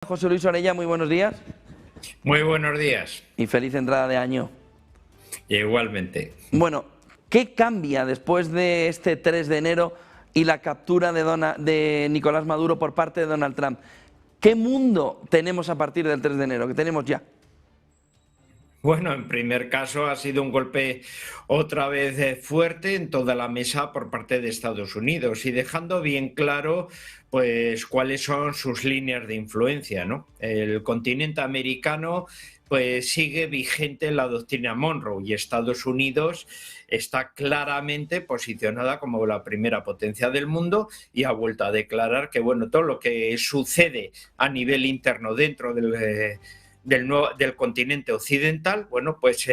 José Luis Orella, muy buenos días. Muy buenos días. Y feliz entrada de año. Igualmente. Bueno, ¿qué cambia después de este 3 de enero y la captura de Nicolás Maduro por parte de Donald Trump? ¿Qué mundo tenemos a partir del 3 de enero? ¿Qué tenemos ya? Bueno, en primer caso ha sido un golpe otra vez fuerte en toda la mesa por parte de Estados Unidos y dejando bien claro pues cuáles son sus líneas de influencia, ¿no? El continente americano pues sigue vigente la doctrina Monroe y Estados Unidos está claramente posicionada como la primera potencia del mundo y ha vuelto a declarar que bueno, todo lo que sucede a nivel interno dentro del continente occidental, bueno, pues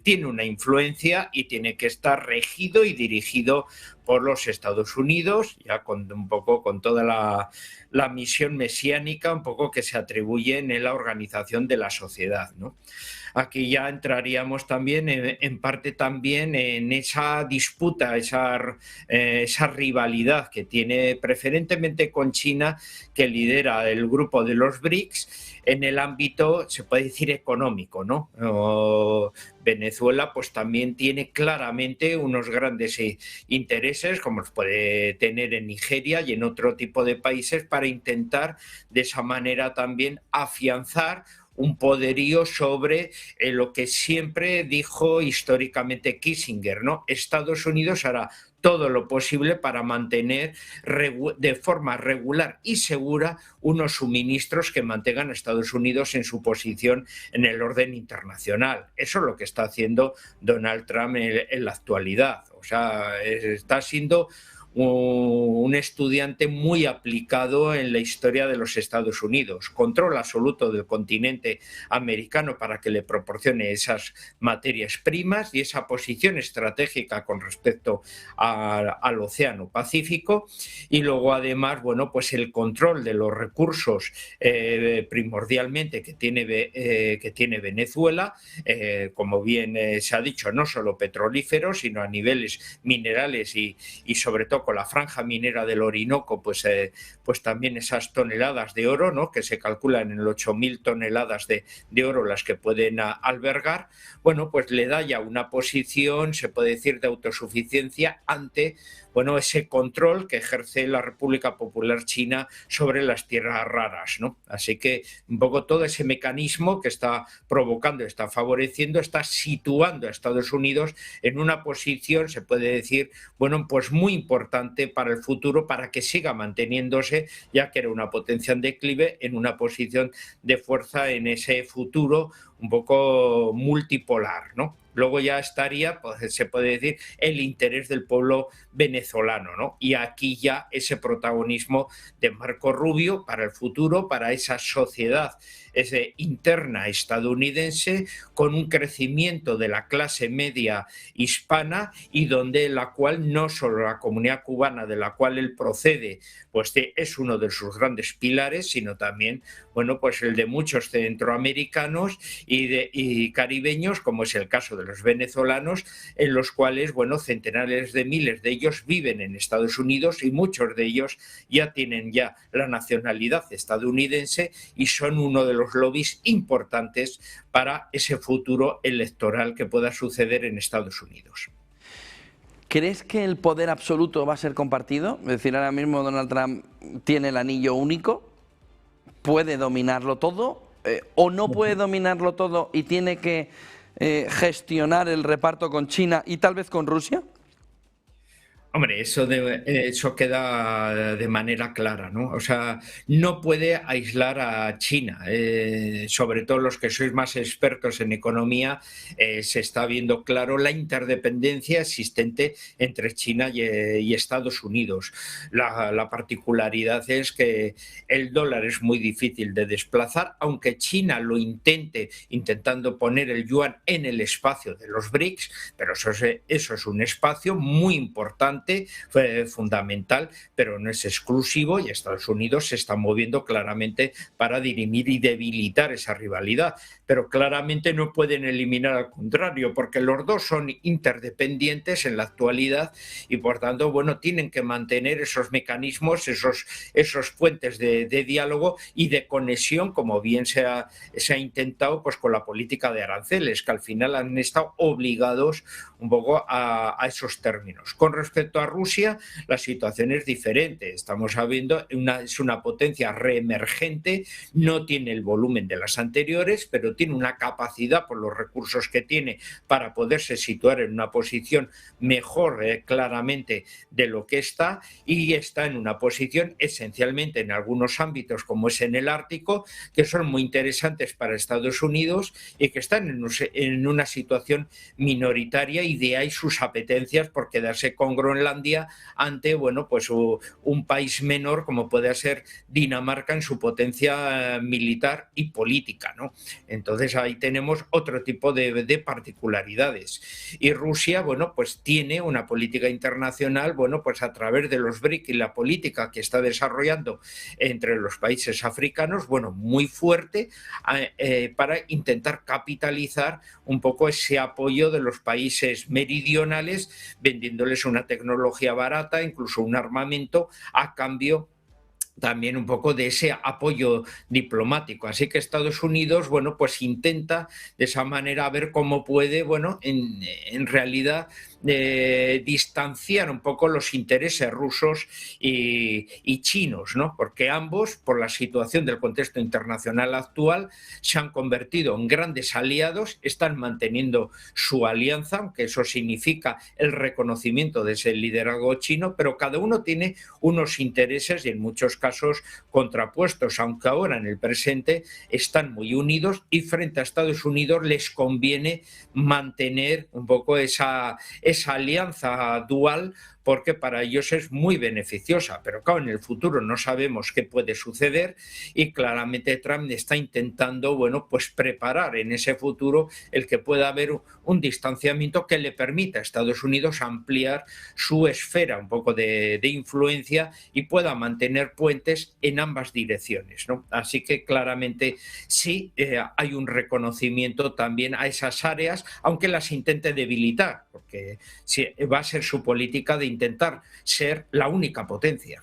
tiene una influencia y tiene que estar regido y dirigido por los Estados Unidos, ya con un poco con toda la misión mesiánica un poco que se atribuye en la organización de la sociedad, ¿no? Aquí ya entraríamos también en parte también en esa disputa, esa rivalidad que tiene preferentemente con China, que lidera el grupo de los BRICS en el ámbito, se puede decir, económico, ¿no? Venezuela pues también tiene claramente unos grandes intereses, como los puede tener en Nigeria y en otro tipo de países, para intentar de esa manera también afianzar un poderío sobre lo que siempre dijo históricamente Kissinger, ¿no? Estados Unidos hará todo lo posible para mantener de forma regular y segura unos suministros que mantengan a Estados Unidos en su posición en el orden internacional. Eso es lo que está haciendo Donald Trump en la actualidad. O sea, está siendo un estudiante muy aplicado en la historia de los Estados Unidos, control absoluto del continente americano para que le proporcione esas materias primas y esa posición estratégica con respecto al Océano Pacífico, y luego además, bueno, pues el control de los recursos primordialmente que tiene Venezuela, como bien se ha dicho, no solo petrolíferos, sino a niveles minerales y sobre todo con la franja minera del Orinoco, pues también esas toneladas de oro, ¿no? Que se calculan en 8.000 toneladas de oro las que pueden albergar, bueno, pues le da ya una posición, se puede decir, de autosuficiencia ante, bueno, ese control que ejerce la República Popular China sobre las tierras raras, ¿no? Así que un poco todo ese mecanismo que está provocando, está favoreciendo, está situando a Estados Unidos en una posición, se puede decir, bueno, pues muy importante para el futuro, para que siga manteniéndose, ya que era una potencia en declive, en una posición de fuerza en ese futuro un poco multipolar, ¿no? Luego ya estaría, pues, se puede decir, el interés del pueblo venezolano, ¿no? Y aquí ya ese protagonismo de Marco Rubio para el futuro, para esa sociedad interna estadounidense, con un crecimiento de la clase media hispana y donde la cual no solo la comunidad cubana de la cual él procede, pues es uno de sus grandes pilares, sino también, bueno, pues el de muchos centroamericanos y caribeños, como es el caso de los venezolanos, en los cuales, bueno, centenares de miles de ellos viven en Estados Unidos y muchos de ellos ya tienen ya la nacionalidad estadounidense y son uno de los lobbies importantes para ese futuro electoral que pueda suceder en Estados Unidos. ¿Crees que el poder absoluto va a ser compartido? Es decir, ahora mismo Donald Trump tiene el anillo único, puede dominarlo todo, o no puede dominarlo todo y tiene que gestionar el reparto con China y tal vez con Rusia. Hombre, eso queda de manera clara, ¿no? O sea, no puede aislar a China. Sobre todo los que sois más expertos en economía, se está viendo claro la interdependencia existente entre China y Estados Unidos. La particularidad es que el dólar es muy difícil de desplazar, aunque China lo intentando poner el yuan en el espacio de los BRICS, pero eso es un espacio muy importante relevante, fundamental, pero no es exclusivo, y Estados Unidos se está moviendo claramente para dirimir y debilitar esa rivalidad. Pero claramente no pueden eliminar al contrario, porque los dos son interdependientes en la actualidad y por tanto, bueno, tienen que mantener esos mecanismos, esos puentes de diálogo y de conexión, como bien se ha intentado pues con la política de aranceles, que al final han estado obligados un poco a esos términos. Con respecto a Rusia, la situación es diferente. Estamos viendo, es una potencia reemergente, no tiene el volumen de las anteriores, pero tiene una capacidad por los recursos que tiene para poderse situar en una posición mejor claramente de lo que está, y está en una posición esencialmente en algunos ámbitos como es en el Ártico, que son muy interesantes para Estados Unidos y que están en una situación minoritaria, y de ahí sus apetencias por quedarse con Groenlandia ante, bueno, pues un país menor como puede ser Dinamarca en su potencia militar y política, ¿no? Entonces ahí tenemos otro tipo de particularidades. Y Rusia, bueno, pues tiene una política internacional, bueno, pues a través de los BRIC y la política que está desarrollando entre los países africanos, bueno, muy fuerte, para intentar capitalizar un poco ese apoyo de los países meridionales, vendiéndoles una tecnología barata, incluso un armamento, a cambio también un poco de ese apoyo diplomático. Así que Estados Unidos, bueno, pues intenta de esa manera ver cómo puede, bueno, en realidad distanciar un poco los intereses rusos y chinos, ¿no? Porque ambos, por la situación del contexto internacional actual, se han convertido en grandes aliados, están manteniendo su alianza, aunque eso significa el reconocimiento de ese liderazgo chino, pero cada uno tiene unos intereses y en muchos casos contrapuestos, aunque ahora en el presente están muy unidos, y frente a Estados Unidos les conviene mantener un poco esa alianza dual, porque para ellos es muy beneficiosa. Pero claro, en el futuro no sabemos qué puede suceder, y claramente Trump está intentando, bueno, pues preparar en ese futuro el que pueda haber un distanciamiento que le permita a Estados Unidos ampliar su esfera un poco de influencia y pueda mantener puentes en ambas direcciones, ¿no? Así que claramente sí hay un reconocimiento también a esas áreas, aunque las intente debilitar, porque sí, va a ser su política de intentar ser la única potencia.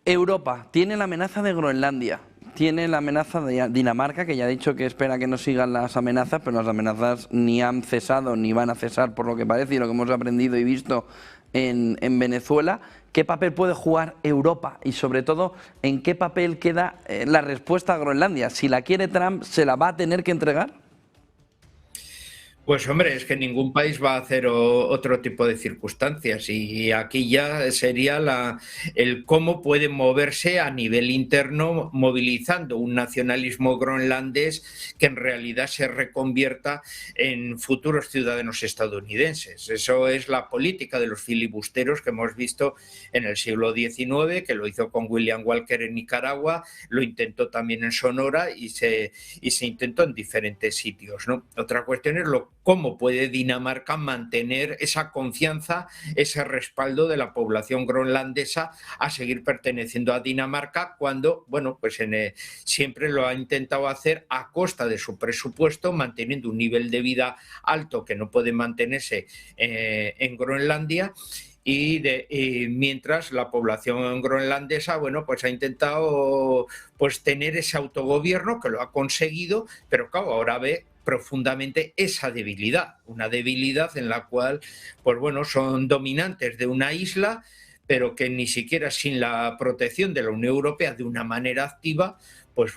Europa tiene la amenaza de Groenlandia, tiene la amenaza de Dinamarca, que ya ha dicho que espera que no sigan las amenazas, pero las amenazas ni han cesado ni van a cesar, por lo que parece, y lo que hemos aprendido y visto en Venezuela. ¿Qué papel puede jugar Europa? Y sobre todo, ¿en qué papel queda la respuesta a Groenlandia? Si la quiere Trump, ¿se la va a tener que entregar? Pues hombre, es que ningún país va a hacer otro tipo de circunstancias, y aquí ya sería el cómo puede moverse a nivel interno, movilizando un nacionalismo groenlandés que en realidad se reconvierta en futuros ciudadanos estadounidenses. Eso es la política de los filibusteros que hemos visto en el siglo XIX, que lo hizo con William Walker en Nicaragua, lo intentó también en Sonora y se intentó en diferentes sitios, ¿no? Otra cuestión es cómo puede Dinamarca mantener esa confianza, ese respaldo de la población groenlandesa a seguir perteneciendo a Dinamarca, cuando, bueno, pues siempre lo ha intentado hacer a costa de su presupuesto, manteniendo un nivel de vida alto que no puede mantenerse en Groenlandia. Y mientras la población groenlandesa, bueno, pues ha intentado pues tener ese autogobierno, que lo ha conseguido, pero claro, ahora ve profundamente esa debilidad, una debilidad en la cual, pues bueno, son dominantes de una isla, pero que ni siquiera sin la protección de la Unión Europea de una manera activa, pues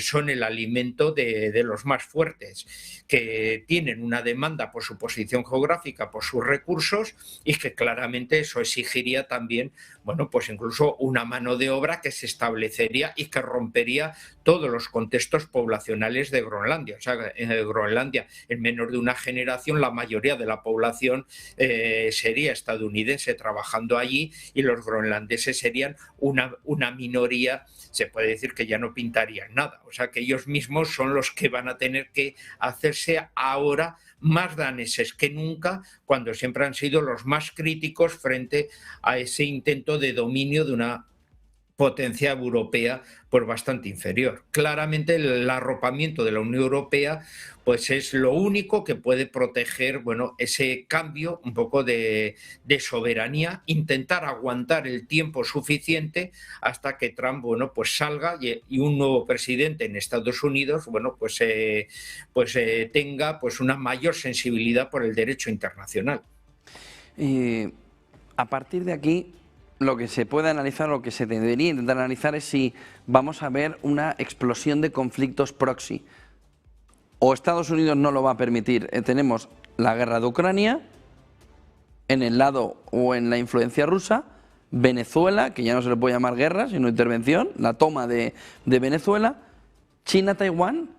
son el alimento de los más fuertes, que tienen una demanda por su posición geográfica, por sus recursos, y que claramente eso exigiría también, bueno, pues incluso una mano de obra que se establecería y que rompería todos los contextos poblacionales de Groenlandia. O sea, en Groenlandia, en menos de una generación, la mayoría de la población sería estadounidense trabajando allí, y los groenlandeses serían una minoría, se puede decir que ya no pinta implementarían nada. O sea que ellos mismos son los que van a tener que hacerse ahora más daneses que nunca, cuando siempre han sido los más críticos frente a ese intento de dominio de una potencia europea pues bastante inferior. Claramente el arropamiento de la Unión Europea pues es lo único que puede proteger, bueno, ese cambio un poco de soberanía, intentar aguantar el tiempo suficiente hasta que Trump, bueno, pues salga y un nuevo presidente en Estados Unidos, bueno, pues tenga pues una mayor sensibilidad por el derecho internacional. Y a partir de aquí, lo que se puede analizar, lo que se debería intentar analizar es si vamos a ver una explosión de conflictos proxy. O Estados Unidos no lo va a permitir. Tenemos la guerra de Ucrania, en el lado o en la influencia rusa, Venezuela, que ya no se le puede llamar guerra, sino intervención, la toma de Venezuela, China-Taiwán,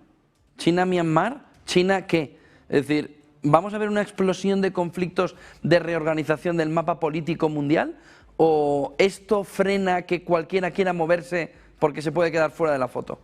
China-Myanmar, ¿China qué? Es decir, ¿vamos a ver una explosión de conflictos de reorganización del mapa político mundial? ¿O esto frena que cualquiera quiera moverse porque se puede quedar fuera de la foto?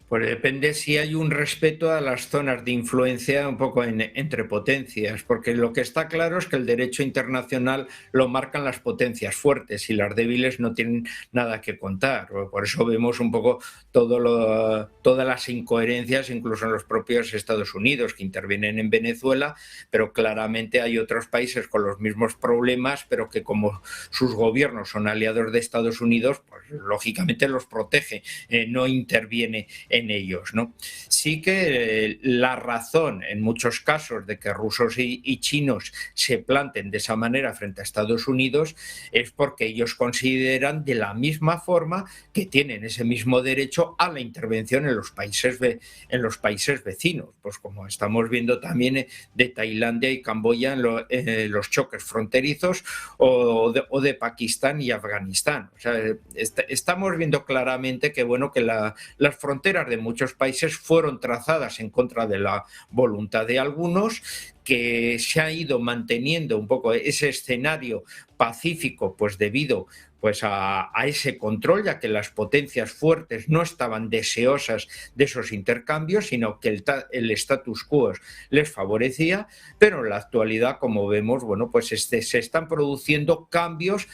Pues depende si hay un respeto a las zonas de influencia un poco entre potencias, porque lo que está claro es que el derecho internacional lo marcan las potencias fuertes y las débiles no tienen nada que contar. Por eso vemos un poco todas las incoherencias, incluso en los propios Estados Unidos, que intervienen en Venezuela, pero claramente hay otros países con los mismos problemas, pero que como sus gobiernos son aliados de Estados Unidos, pues lógicamente los protege, no interviene en ellos, ¿no? Sí que la razón en muchos casos de que rusos y chinos se planten de esa manera frente a Estados Unidos es porque ellos consideran de la misma forma que tienen ese mismo derecho a la intervención en los países vecinos, pues como estamos viendo también de Tailandia y Camboya en los choques fronterizos o de Pakistán y Afganistán. O sea, estamos viendo claramente que, bueno, que las fronteras de muchos países fueron trazadas en contra de la voluntad de algunos, que se ha ido manteniendo un poco ese escenario pacífico pues debido pues a ese control, ya que las potencias fuertes no estaban deseosas de esos intercambios, sino que el status quo les favorecía, pero en la actualidad, como vemos, bueno, pues se están produciendo cambios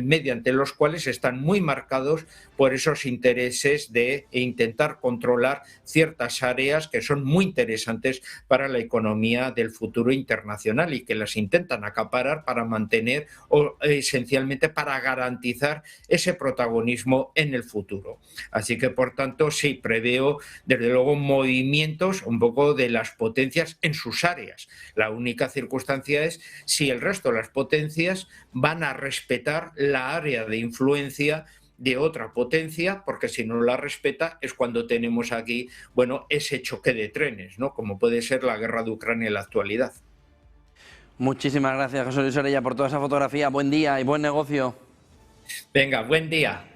mediante los cuales están muy marcados por esos intereses de intentar controlar ciertas áreas que son muy interesantes para la economía del futuro internacional y que las intentan acaparar para mantener o esencialmente para garantizar ese protagonismo en el futuro. Así que, por tanto, sí, preveo desde luego movimientos un poco de las potencias en sus áreas. La única circunstancia es si el resto de las potencias van a respetar la área de influencia de otra potencia, porque si no la respeta es cuando tenemos aquí, bueno, ese choque de trenes, ¿no? Como puede ser la guerra de Ucrania en la actualidad. Muchísimas gracias, José Luis Orella, por toda esa fotografía. Buen día y buen negocio. Venga, buen día.